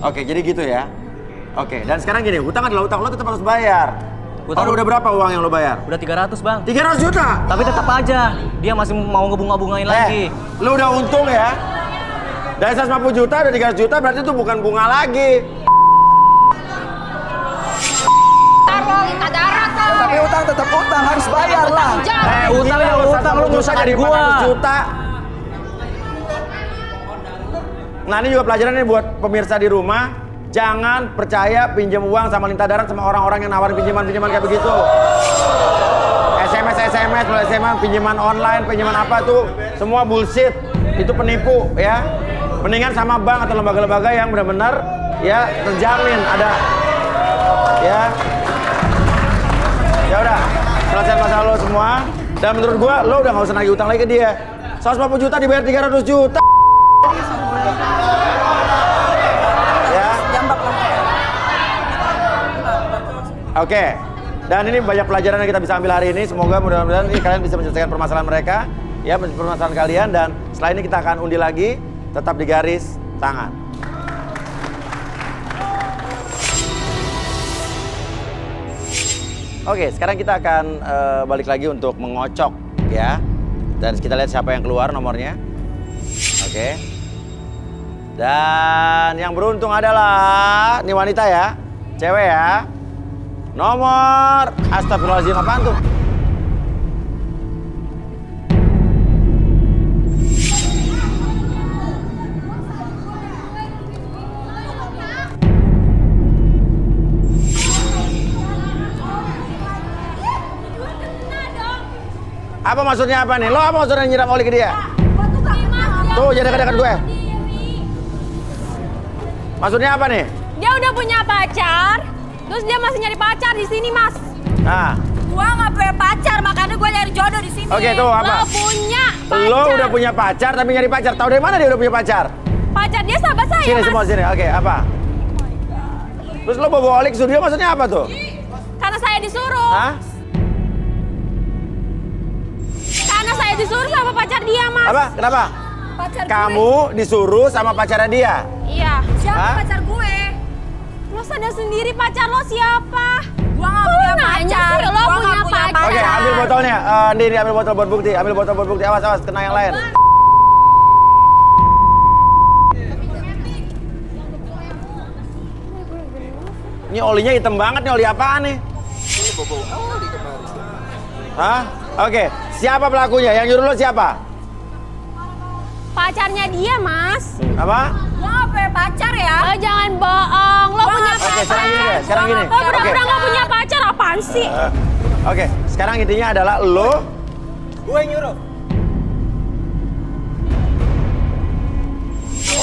Oke, jadi gitu ya. Oke, dan sekarang gini, hutang adalah hutang, lo tetap harus bayar. Hutang udah berapa uang yang lo bayar? Udah 300 bang. 300 juta? Tapi tetap aja, dia masih mau ngebunga-bungain lagi. Lo udah untung ya? Dari 150 juta, udah 300 juta, berarti itu bukan bunga lagi. Tapi utang tetap utang, harus bayar lah. Utang ya utang, lu ngurus aja di gua. Juta. Nah ini juga pelajaran nih buat pemirsa di rumah. Jangan percaya pinjam uang sama lintah darat sama orang-orang yang nawarin pinjaman-pinjaman kayak begitu. SMS, mulai SMA, pinjaman online, pinjaman apa tuh, semua bullshit. Itu penipu ya. Mendingan sama bank atau lembaga-lembaga yang benar-benar ya terjamin ada ya. Ya udah, selesai masalah lo semua. Dan menurut gua lo udah nggak usah nagih utang lagi ke dia. 150 juta dibayar 300 juta. Ya. Oke. Dan ini banyak pelajaran yang kita bisa ambil hari ini. Semoga mudah-mudahan ini kalian bisa menyelesaikan permasalahan mereka, ya, permasalahan kalian. Dan setelah ini kita akan undi lagi, tetap di garis tangan. Oke, sekarang kita akan balik lagi untuk mengocok, ya. Dan kita lihat siapa yang keluar nomornya. Oke. Dan yang beruntung adalah ini wanita ya, cewek ya. Nomor astagfirullahaladzim, apaan tuh? Apa maksudnya apa nih? Lo apa maksudnya nyiram oli ke dia? Tuh, jadi dekat-dekat gue. Maksudnya apa nih? Dia udah punya pacar, terus dia masih nyari pacar di sini, Mas. Nah. Gua nggak punya pacar, makanya gua nyari jodoh di sini. Oke, tuh apa? Lo punya pacar. Lo udah punya pacar tapi nyari pacar. Tahu dari mana dia udah punya pacar? Pacar dia sahabat saya, Sini Mas. semua sini. Oke, apa? Terus lo bawa oli ke studio maksudnya apa tuh? Karena saya disuruh. Hah? Karena saya disuruh sama pacar dia, Mas. Apa? Kenapa? Pacar Kamu disuruh sama pacarnya dia? Iya. Siapa Hah? pacar gue? Lo sadar sendiri pacar lo siapa? Gua nggak punya pacar. Sih, lo punya pacar. Oke, ambil botolnya. Ini ambil botol buat bukti. Ambil botol buat bukti. Awas, awas, kena yang lain. Ini olinya hitam banget nih, oli apaan nih? Hah? Oke, siapa pelakunya? Yang nyuruh lo siapa? Pacarnya dia, Mas. Apa? Lo nggak punya pacar ya? Lo jangan bohong. Lo punya pacar. Oke, sekarang gini deh, sekarang gini. Lo pura-pura nggak punya pacar, apaan sih? Oke, sekarang intinya adalah lo. Gue yang nyuruh.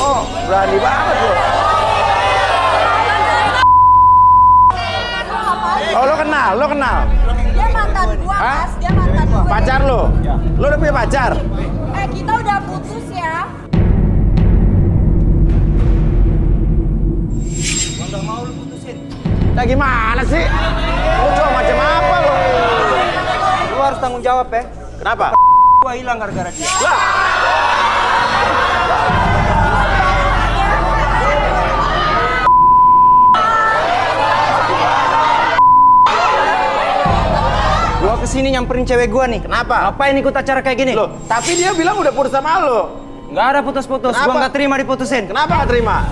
Oh, berani banget lo. Oh, lo kenal, lo kenal. Dia mantan gua, Hah? Mas. Dia mantan gua. Pacar lo? Lo udah punya pacar? Kita udah putus ya. Gua nggak mau lu putusin. Nah gimana sih? Lo coba macam apa lo? Lu harus tanggung jawab ya. Kenapa? Gua hilang gara-gara dia. Lah, Gua kesini nyamperin cewek gua nih. kenapa? Ngapain ikut acara kayak gini? Loh, tapi dia bilang udah putus sama lo. Nggak ada putus-putus. Kenapa? Gua nggak terima diputusin. Kenapa gak terima?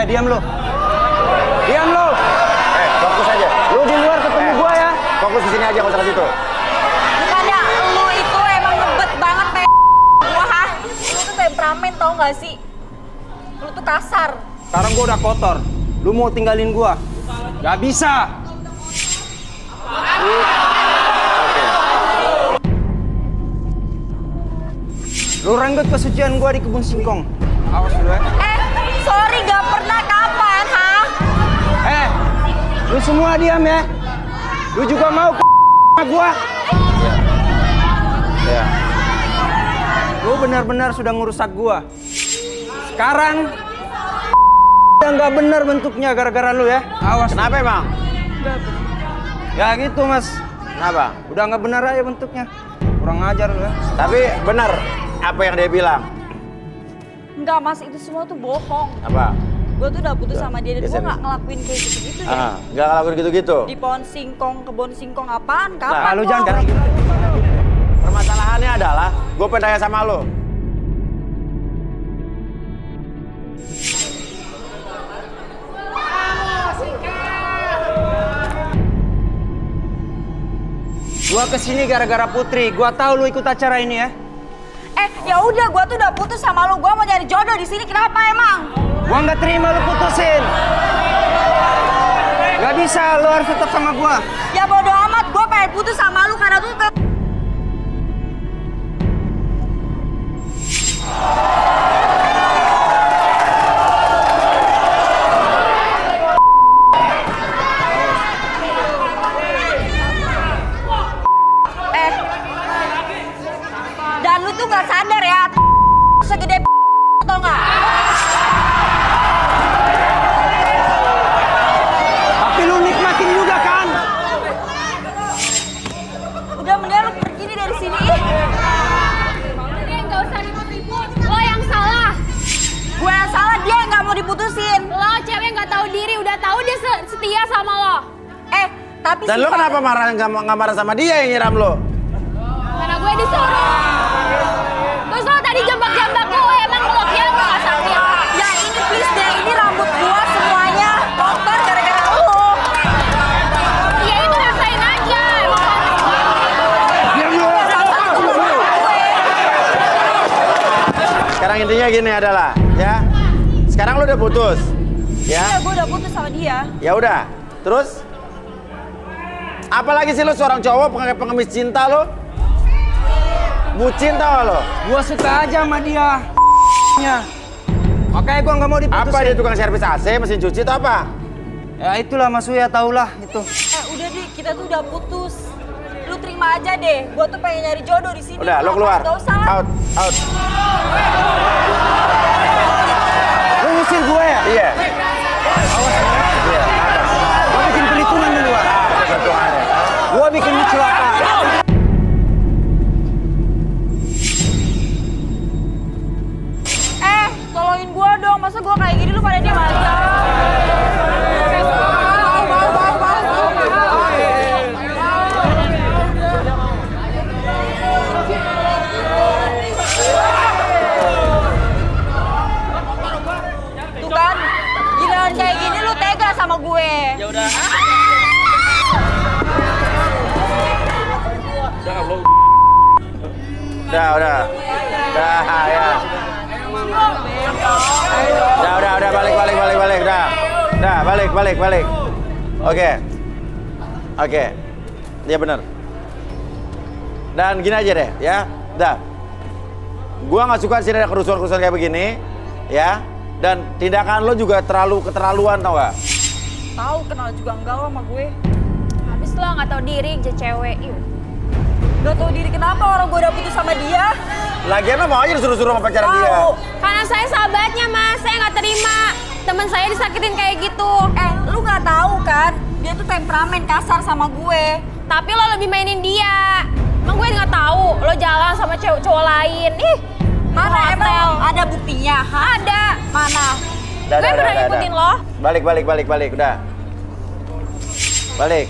Diam lu. Diam lu. Fokus aja. Lu di luar ketemu gua ya. Fokus di sini aja, nggak usah ke situ. Bukannya lo itu emang ngebet banget gua, ha? Lo tuh temperamen tau gak sih? Lo tuh kasar. Sekarang gua udah kotor. Lu mau tinggalin gua? Gak bisa. Lu renggut kesucian gua di kebun singkong. Awas lu ya. Sorry gak pernah, kapan, ha? Lu semua diam ya. Lu juga mau sama gua? Ya. Lu benar-benar sudah ngerusak gua. Sekarang udah nggak benar bentuknya gara-gara lu ya. Awas. Kenapa emang? Ya gitu mas. Kenapa? Udah nggak benar aja bentuknya. Kurang ajar lu ya. Tapi benar apa yang dia bilang? Enggak, Mas, itu semua tuh bohong. Apa? Gue tuh udah putus sama dia dan gue SMS. nggak ngelakuin kayak gitu-gitu ya. Nggak ngelakuin gitu-gitu. Di pohon singkong, kebun singkong apaan? Nah, Kapan lu lo? jangan kayak gitu. Permasalahannya adalah, gue pengen tanya sama lo. Gua kesini gara-gara Putri. Gua tahu lu ikut acara ini ya. Ya udah, gue tuh udah putus sama lu. Gue mau nyari jodoh di sini. Kenapa emang? Gua nggak terima lu putusin. Gak bisa, lu harus tetap sama gua. Ya bodo amat, gue pengen putus sama lu karena tuh dan lu tuh nggak sadar ya segede atau nggak? Tapi lu nikmatin juga kan? Udah mendingan lu pergi nih dari sini. Dia nggak usah ribut-ribut. Lo yang salah. Gue yang salah, dia yang nggak mau diputusin. Lo cewek nggak tahu diri. Udah tahu dia setia sama lo. Tapi Dan lo kenapa marah nggak marah sama dia yang nyiram lo? Karena gue disuruh. Terus lo tadi jambak-jambak gue. Emang lo kira gue nggak sakit? Ya ini please deh, ini rambut gua semuanya kotor gara-gara lu. Ya itu rasain aja. Emang Sekarang intinya gini adalah, ya. Sekarang lo udah putus, Ya, ya. gue udah putus sama dia. Ya udah. Terus? Apalagi sih lo seorang cowok pengemis cinta lo? Bucin tau lo? Gua suka aja sama dia. Makanya gua nggak mau diputusin. Apa dia tukang servis AC, mesin cuci atau apa? Ya itulah Mas Uya, taulah itu. Udah deh, kita tuh udah putus. Lu terima aja deh. Gua tuh pengen nyari jodoh di sini. Udah, lo keluar. Gak usah lah. Out, out. Lu ngusir gue ya? Iya. Gua bikin perhitungan di luar. Perhitungannya. Gua bikin lu celaka. Tolongin gua dong. Masa gua kayak gini lu pada diem aja? Tuh kan, giliran kayak gini lu tega sama gue. Ya udah. Udah, ya. Udah, balik, balik. Oke. Dia bener. Dan gini aja deh, ya. Dah. Gua nggak suka sih ada kerusuhan-kerusuhan kayak begini, ya. Dan tindakan lo juga terlalu keterlaluan, tau gak? Tahu kenal juga enggak lo sama gue. Habis lo nggak tahu diri, cewek. Gak tahu diri kenapa orang gue udah putus sama dia. Lagian lo mau aja disuruh-suruh sama pacaran dia. Tahu. Karena saya sahabatnya mas, saya nggak terima teman saya disakitin kayak gitu. Lu nggak tahu kan? Dia tuh temperamen kasar sama gue. Tapi lo lebih mainin dia. Emang gue nggak tahu lo jalan sama cowok lain. Mana hotel. emang ada buktinya? Ada. Mana? Gue pernah ngikutin lo. Balik, udah. Balik.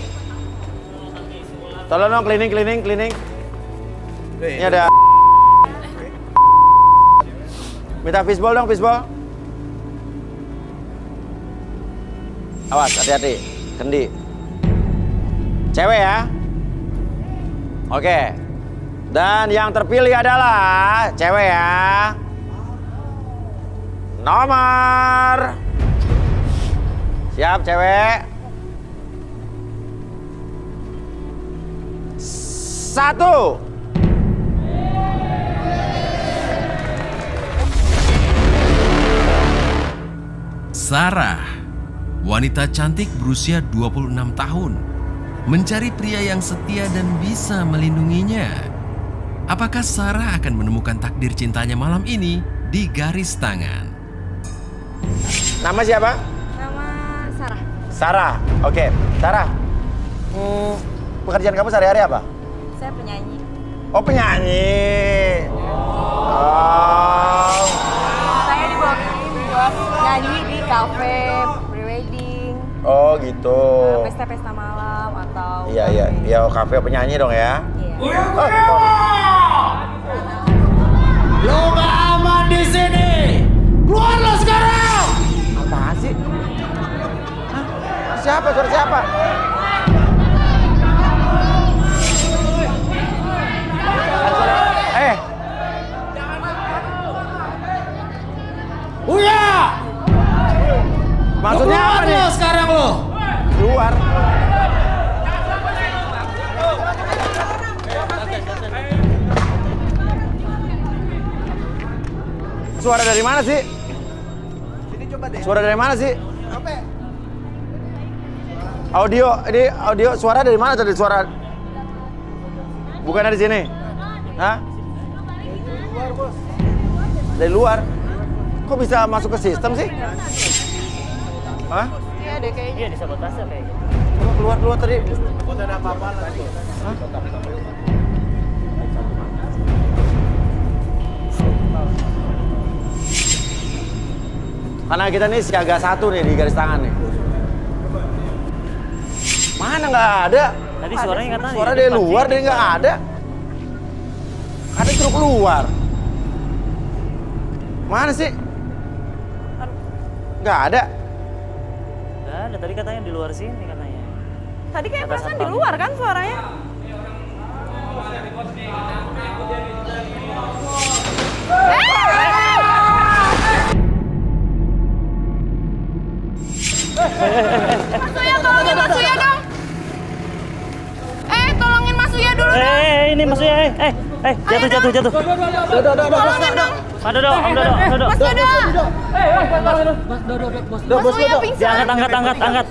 Tolong dong cleaning. Ini ada. Minta fishball dong, fishball. Awas, hati-hati. Kendi. Cewek ya. Oke. Dan yang terpilih adalah cewek ya. Nomor. Siap cewek. 1. Sarah, wanita cantik berusia 26 tahun, mencari pria yang setia dan bisa melindunginya. Apakah Sarah akan menemukan takdir cintanya malam ini di Garis Tangan? Nama siapa? Nama Sarah. Sarah. Oke, Sarah. Pekerjaan kamu sehari-hari apa? Saya penyanyi. Oh, penyanyi. Oh. Saya dibawa ke sini buat nyanyi di kafe prewedding, Oh gitu. pesta-pesta malam atau Iya, kafe penyanyi dong ya. Iya. Lo gak aman di sini. Keluar lo sekarang. Apaan sih? Hah? Siapa? Suara siapa? Uya! Maksudnya apa nih? Sekarang lo. Keluar. Suara dari mana sih? Sini coba deh. Suara dari mana sih? Apa? Audio suara dari mana tadi suara? Bukan dari sini. Hah? Dari luar, Bos. Dari luar? Kok bisa masuk ke sistem sih? Hah? Iya deh kayaknya. Iya, disabotase kayak gitu. Coba keluar tadi. Udah ada apa-apa lagi. Hah? Karena kita nih siaga 1 nih di garis tangan nih. Mana nggak ada? Tadi suaranya katanya. Suara dari luar dari nggak ada. Ada suruh keluar. Mana sih? Nggak ada. Nggak ada, tadi katanya di luar sini katanya. Tadi kayak Kata perasaan di satpam. luar kan suaranya? Mas Uya, tolongin Mas Uya dong. Tolongin Mas Uya dulu dong. Ini maksudnya, jatuh. Tolongin dong. Ada dong, Om Dodo. Mas Dodo. Mas Uya pingsan. Angkat.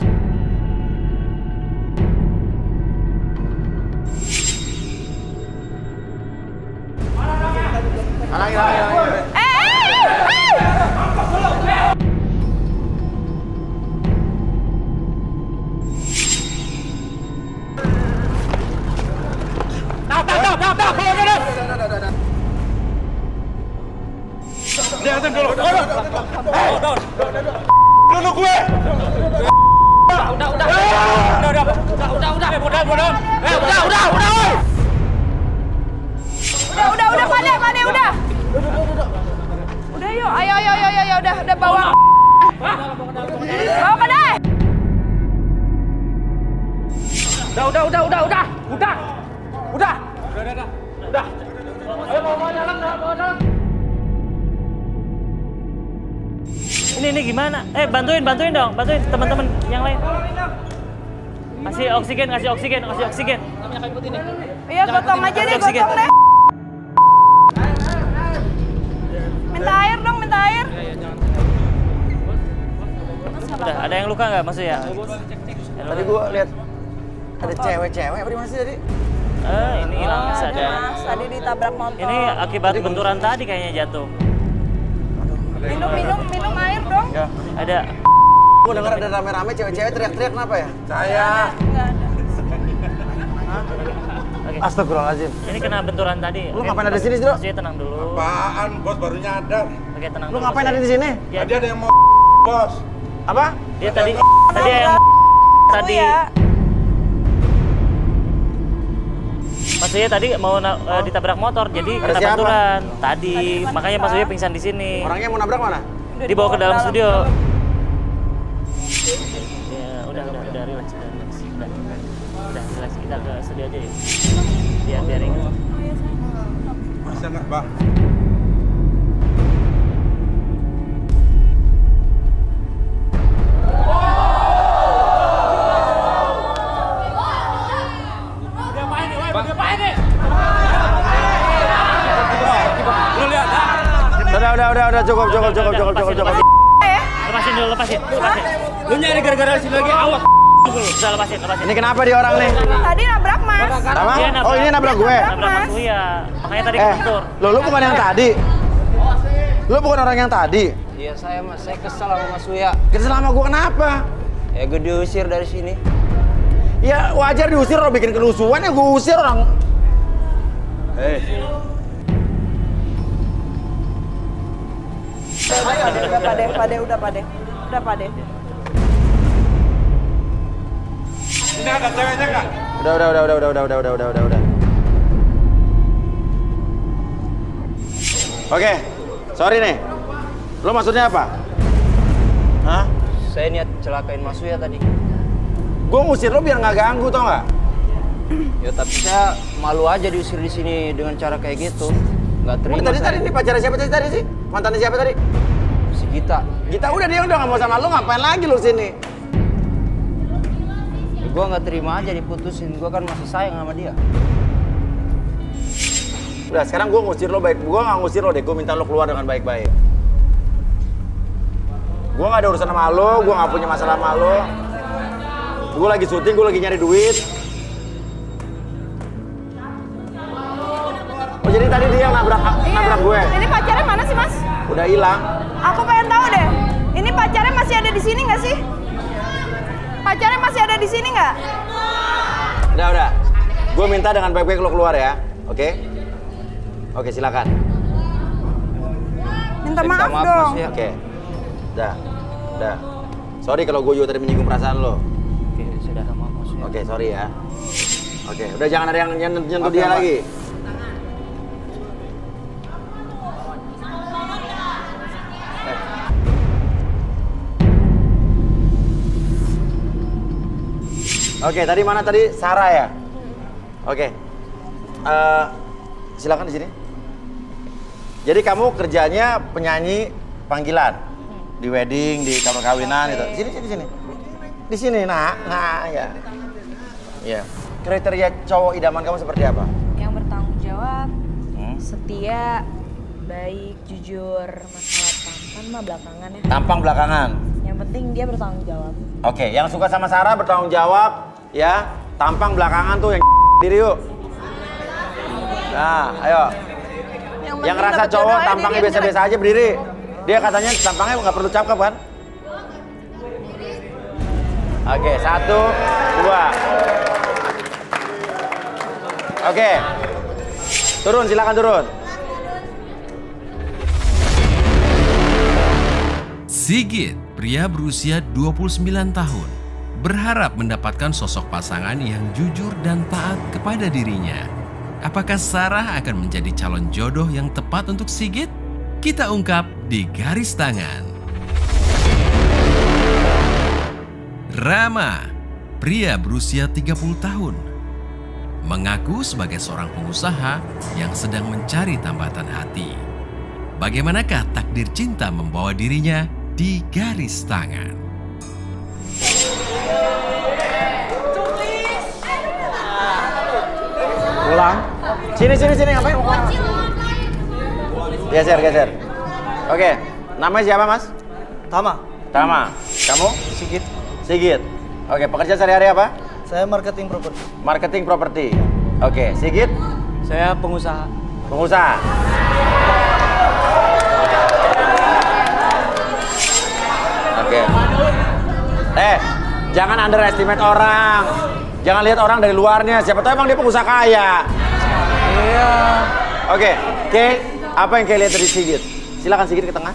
Halangi. Lihatin dulu. Dulu gue. Udah. Udah, Pade, udah. Udah yuk, ayo, udah bawa. Bawa Pade. Udah. Ayo bawa dalam. Ini gimana? Bantuin dong, bantuin teman-teman yang lain. Kasih oksigen. Iya, gotong aja deh, Oksigen. gotong deh. Minta air dong, minta air. Udah, ada yang luka nggak maksudnya? Tadi gua lihat ada cewek-cewek apa di mana sih tadi? Ini hilang sadar. Mas, tadi ditabrak motor. Ini akibat benturan tadi kayaknya jatuh. Minum air dong. Ya. Ada. Gua dengar ada rame-rame cewek-cewek teriak-teriak kenapa ya? Saya. Enggak ada. Oke. Astagfirullahaladzim. Ini kena benturan tadi. Lu ngapain ada di sini, Bro? Maksudnya tenang dulu. Apaan, Bos baru nyadar. Oke, tenang Lu dulu. ngapain ada di sini? Ya, Tadi ada yang mau Bos. Apa? dia tadi yang tadi. Maksudnya tadi mau ditabrak motor, jadi Ada kena siapa? benturan. Tadi, makanya Mas Uya pingsan di sini. Orangnya mau nabrak mana? Dibawa ke dalam studio. Ya, udah relax. Udah relax, kita ke studio aja ya. Biar ingat. Bisa nggak, Bang? Udah, cukup. Lepasin. Lu nyari gara-gara sini lagi, awas. Udah lepasin. Ini kenapa dia orang nih? Tadi nabrak Mas. Apa? Dia nabrak. Oh, ini nabrak gue. Nabrak Mas Uya. Makanya tadi kebentur. Lu bukan yang tadi. Lu bukan orang yang tadi. Iya saya Mas, saya kesal sama Mas Uya. Kesel sama gue kenapa? Ya gue diusir dari sini. Ya wajar diusir, orang bikin kerusuhan ya gue usir orang. Udah Pade. Ini ada ceweknya nggak? Udah. Oke, sorry nih. Lo maksudnya apa? Hah? Saya niat celakain Mas Uya tadi. Gue ngusir lo biar nggak ganggu, tau nggak? Ya tapi saya malu aja diusir di sini dengan cara kayak gitu. Nggak terima. Tadi saya. ini pacarnya siapa tadi sih? Mantannya siapa tadi? Si Gita. Kita udah dia udah nggak mau sama lo, ngapain lagi lo sini? Ya, gue nggak terima aja diputusin. Gue kan masih sayang sama dia. Udah sekarang gue ngusir lo baik. Gue nggak ngusir lo deh. Gue minta lo keluar dengan baik-baik. Gue nggak ada urusan sama lo. Gue nggak punya masalah sama lo. Gue lagi syuting. Gue lagi nyari duit. Oh jadi tadi dia yang nabrak gue. Ini pacarnya mana sih, Mas? Udah hilang. Aku pengen tahu deh. Ini pacarnya masih ada di sini nggak sih? Pacarnya masih ada di sini nggak? Udah. Gue minta dengan baik-baik lo keluar ya. Oke? Oke, silakan. Minta maaf dong. Mas Uya. Oke. Udah. Sorry kalau gue juga tadi menyinggung perasaan lo. Oke, sudah maaf Mas Uya. Oke, sorry ya. Oke, udah jangan ada yang nyentuh Oke, dia Pak. lagi. Oke, tadi mana tadi? Sarah ya? Oke. Silakan di sini. Jadi kamu kerjanya penyanyi panggilan di wedding, di kamar kawinan itu. Sini. Di sini, nah ya. Ya. Kriteria cowok idaman kamu seperti apa? Yang bertanggung jawab, setia, baik, jujur, masalah tampan mah belakangan ya. Tampang belakangan. Yang penting dia bertanggung jawab. Oke, yang suka sama Sarah bertanggung jawab, ya. Tampang belakangan tuh yang diri yuk. Nah, ayo. Yang ngerasa cowok tampangnya biasa-biasa aja berdiri. Dia katanya tampangnya nggak perlu cakep kan? Oke, 1, 2. Oke. Turun, silakan turun. Sigit, pria berusia 29 tahun, berharap mendapatkan sosok pasangan yang jujur dan taat kepada dirinya. Apakah Sarah akan menjadi calon jodoh yang tepat untuk Sigit? Kita ungkap di Garis Tangan. Rama, pria berusia 30 tahun, mengaku sebagai seorang pengusaha yang sedang mencari tambatan hati. Bagaimanakah takdir cinta membawa dirinya di Garis Tangan? Pulang. Sini, ngapain? Geser. Oke, namanya siapa mas? Tama, Kamu? Sigit. Oke, pekerjaan sehari-hari apa? Saya marketing properti. Marketing properti. Oke, Sigit? Saya pengusaha. Pengusaha. Oke. Jangan underestimate orang. Jangan lihat orang dari luarnya. Siapa tahu emang dia pengusaha kaya. Iya. Oke, Kay, apa yang Kay lihat dari Sigit? Silakan Sigit ke tengah.